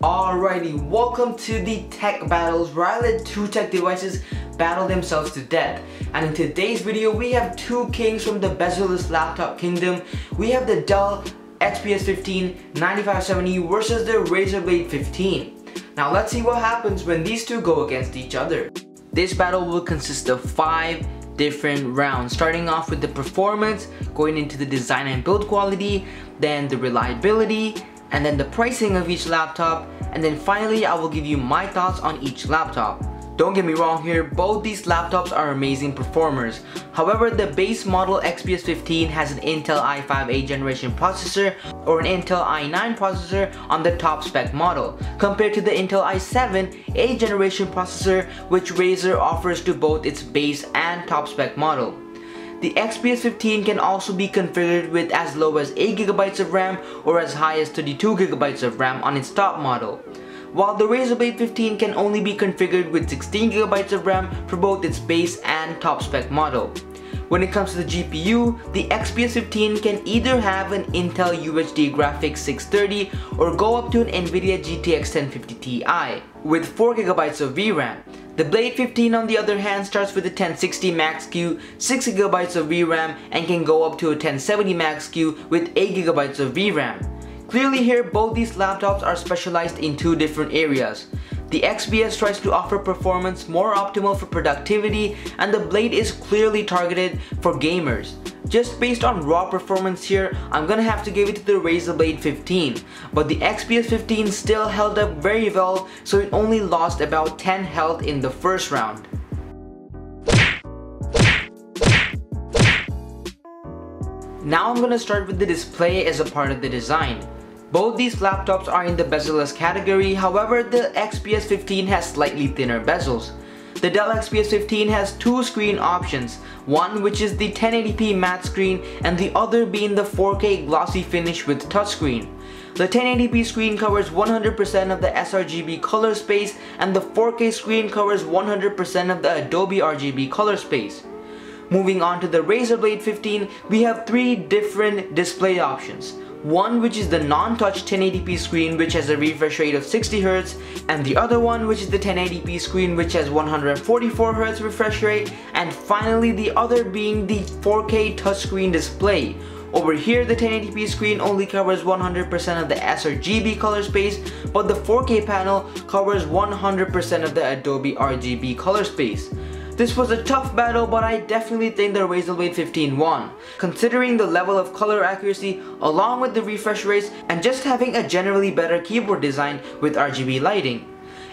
Alrighty, welcome to the tech battles where I let two tech devices battle themselves to death. And in today's video, we have two kings from the bezel-less laptop kingdom. We have the Dell XPS 15 9570 versus the Razer Blade 15. Now let's see what happens when these two go against each other. This battle will consist of 5 different rounds, starting off with the performance, going into the design and build quality, then the reliability, and then the pricing of each laptop, and then finally I will give you my thoughts on each laptop. Don't get me wrong here, both these laptops are amazing performers. However, the base model XPS 15 has an Intel i5 8th generation processor or an Intel i9 processor on the top spec model, compared to the Intel i7 8th generation processor which Razer offers to both its base and top spec model. The XPS 15 can also be configured with as low as 8GB of RAM or as high as 32GB of RAM on its top model, while the Razer Blade 15 can only be configured with 16GB of RAM for both its base and top spec model. When it comes to the GPU, the XPS 15 can either have an Intel UHD Graphics 630 or go up to an Nvidia GTX 1050 Ti with 4GB of VRAM. The Blade 15 on the other hand starts with a 1060 Max-Q, 6GB of VRAM, and can go up to a 1070 Max-Q with 8GB of VRAM. Clearly here, both these laptops are specialized in two different areas. The XPS tries to offer performance more optimal for productivity, and the Blade is clearly targeted for gamers. Just based on raw performance here, I'm gonna have to give it to the Razer Blade 15, but the XPS 15 still held up very well, so it only lost about 10 health in the first round. Now I'm gonna start with the display as a part of the design. Both these laptops are in the bezel-less category, however the XPS 15 has slightly thinner bezels. The Dell XPS 15 has two screen options, one which is the 1080p matte screen and the other being the 4K glossy finish with touchscreen. The 1080p screen covers 100% of the sRGB color space and the 4K screen covers 100% of the Adobe RGB color space. Moving on to the Razer Blade 15, we have 3 different display options. One which is the non-touch 1080p screen which has a refresh rate of 60Hz, and the other one which is the 1080p screen which has 144Hz refresh rate, and finally the other being the 4K touchscreen display. Over here the 1080p screen only covers 100% of the sRGB color space, but the 4K panel covers 100% of the Adobe RGB color space. This was a tough battle, but I definitely think the Razer Blade 15 won, considering the level of color accuracy along with the refresh rates and just having a generally better keyboard design with RGB lighting.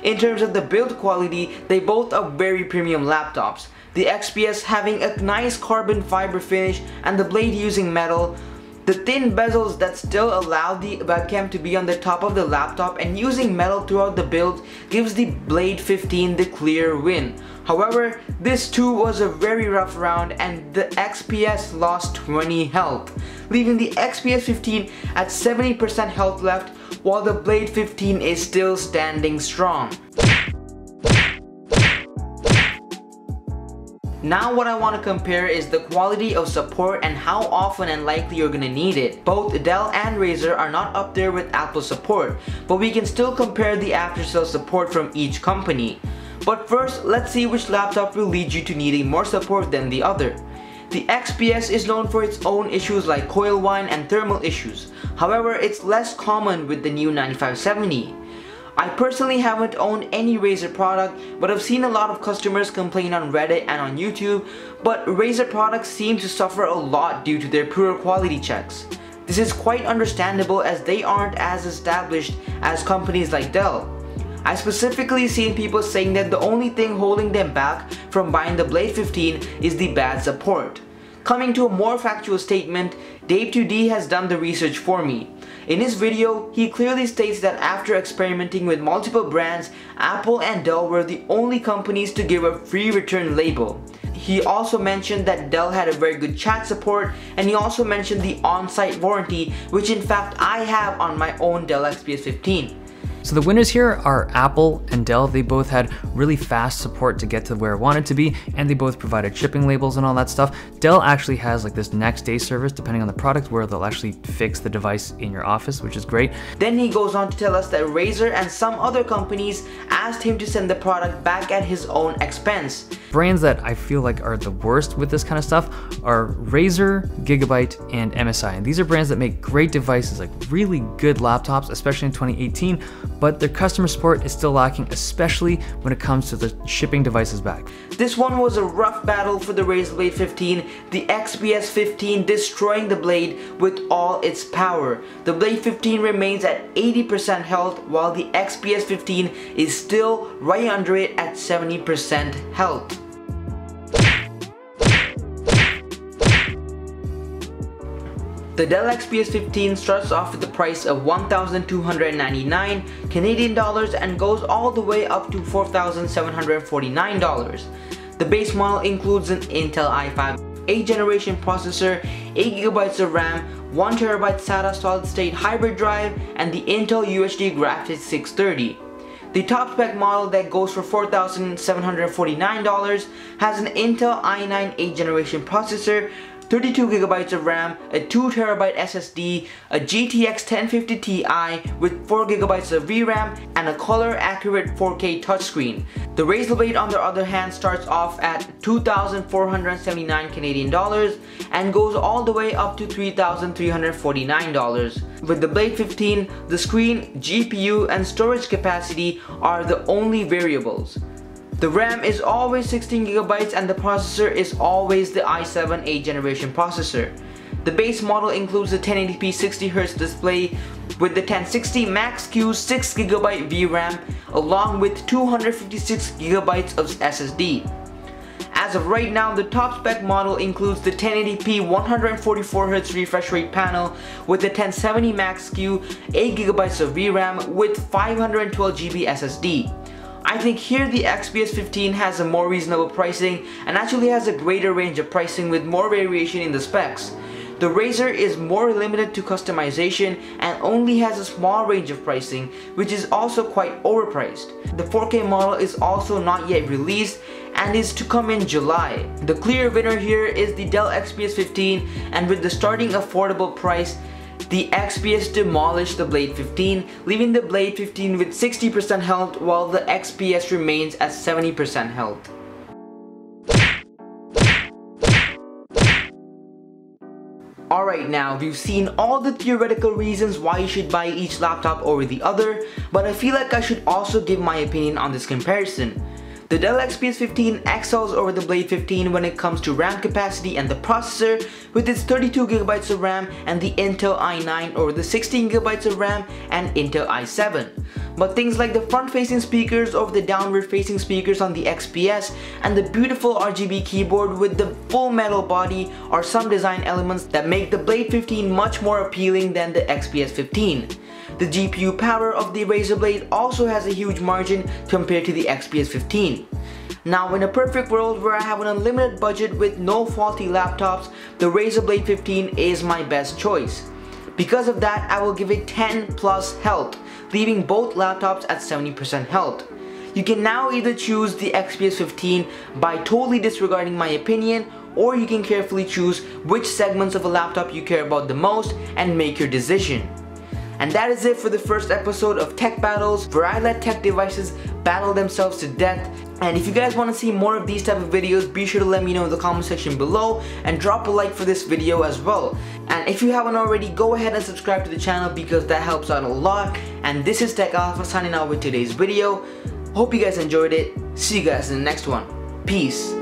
In terms of the build quality, they both are very premium laptops, the XPS having a nice carbon fiber finish and the Blade using metal. The thin bezels that still allow the webcam to be on the top of the laptop and using metal throughout the build gives the Blade 15 the clear win. However, this too was a very rough round and the XPS lost 20 health, leaving the XPS 15 at 70% health left while the Blade 15 is still standing strong. Now what I want to compare is the quality of support and how often and likely you're gonna need it. Both Dell and Razer are not up there with Apple support, but we can still compare the after-sale support from each company. But first, let's see which laptop will lead you to needing more support than the other. The XPS is known for its own issues like coil whine and thermal issues. However, it's less common with the new 9570. I personally haven't owned any Razer product, but I've seen a lot of customers complain on Reddit and on YouTube, but Razer products seem to suffer a lot due to their poor quality checks. This is quite understandable as they aren't as established as companies like Dell. I specifically seen people saying that the only thing holding them back from buying the Blade 15 is the bad support. Coming to a more factual statement, Dave2D has done the research for me. In his video, he clearly states that after experimenting with multiple brands, Apple and Dell were the only companies to give a free return label. He also mentioned that Dell had a very good chat support, and he also mentioned the on-site warranty, which in fact I have on my own Dell XPS 15. So the winners here are Apple and Dell. They both had really fast support to get to where it wanted to be, and they both provided shipping labels and all that stuff. Dell actually has like this next day service depending on the product where they'll actually fix the device in your office, which is great. Then he goes on to tell us that Razer and some other companies asked him to send the product back at his own expense. Brands that I feel like are the worst with this kind of stuff are Razer, Gigabyte, and MSI. And these are brands that make great devices, like really good laptops, especially in 2018, but their customer support is still lacking, especially when it comes to the shipping devices back. This one was a rough battle for the Razer Blade 15, the XPS 15 destroying the Blade with all its power. The Blade 15 remains at 80% health, while the XPS 15 is still right under it at 70% health. The Dell XPS 15 starts off with the price of 1,299 Canadian dollars and goes all the way up to $4,749. The base model includes an Intel i5 8th generation processor, 8GB of RAM, 1TB SATA solid state hybrid drive, and the Intel UHD Graphics 630. The top spec model that goes for $4,749 has an Intel i9 8th generation processor, 32GB of RAM, a 2TB SSD, a GTX 1050 Ti with 4GB of VRAM, and a color accurate 4K touchscreen. The Razer Blade on the other hand starts off at 2,479 Canadian dollars and goes all the way up to $3,349. With the Blade 15, the screen, GPU, and storage capacity are the only variables. The RAM is always 16GB and the processor is always the i7 8th generation processor. The base model includes the 1080p 60Hz display with the 1060 Max-Q 6GB VRAM along with 256GB of SSD. As of right now, the top spec model includes the 1080p 144Hz refresh rate panel with the 1070 Max-Q, 8GB of VRAM with 512GB SSD. I think here the XPS 15 has a more reasonable pricing and actually has a greater range of pricing with more variation in the specs. The Razer is more limited to customization and only has a small range of pricing, which is also quite overpriced. The 4K model is also not yet released and is to come in July. The clear winner here is the Dell XPS 15, and with the starting affordable price, the XPS demolished the Blade 15, leaving the Blade 15 with 60% health while the XPS remains at 70% health. Alright, now we've seen all the theoretical reasons why you should buy each laptop over the other, but I feel like I should also give my opinion on this comparison. The Dell XPS 15 excels over the Blade 15 when it comes to RAM capacity and the processor, with its 32GB of RAM and the Intel i9 over the 16GB of RAM and Intel i7. But things like the front-facing speakers over the downward-facing speakers on the XPS and the beautiful RGB keyboard with the full metal body are some design elements that make the Blade 15 much more appealing than the XPS 15. The GPU power of the Razer Blade also has a huge margin compared to the XPS 15. Now, in a perfect world where I have an unlimited budget with no faulty laptops, the Razer Blade 15 is my best choice. Because of that, I will give it 10 plus health, leaving both laptops at 70% health. You can now either choose the XPS 15 by totally disregarding my opinion, or you can carefully choose which segments of a laptop you care about the most and make your decision. And that is it for the first episode of Tech Battles, where I let tech devices battle themselves to death. And if you guys want to see more of these type of videos, be sure to let me know in the comment section below and drop a like for this video as well. And if you haven't already, go ahead and subscribe to the channel because that helps out a lot. And this is Tech Alpha signing out with today's video. Hope you guys enjoyed it. See you guys in the next one. Peace.